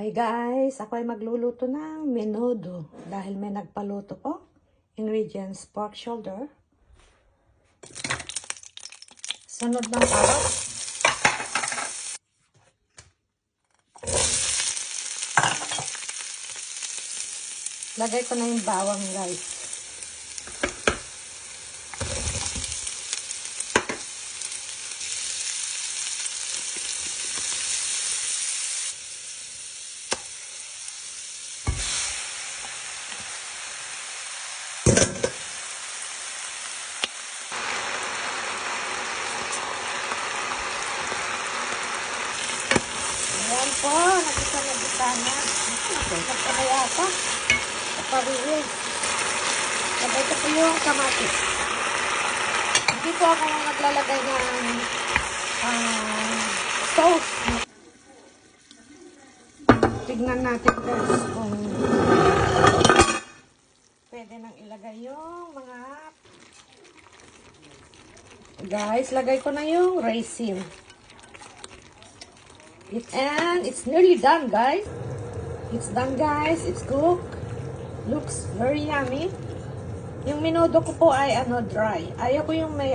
Hi guys! Ako ay magluluto ng menudo dahil may nagpaluto po. Ingredients: pork shoulder, sunod ng carrot, lagay ko na yung bawang rice. Ayan po, nagisa na. Nasasap ka na yata. Kapariwis. Lagay ko po yung kamatis. Hindi po ako naglalagay ng sauce. Tignan natin guys kung pwede nang ilagay yung mga... Guys, lagay ko na yung raisin. And it's nearly done, guys. It's done, guys. It's cooked. Looks very yummy. Yung menudo ko po ay dry. Ayaw ko yung may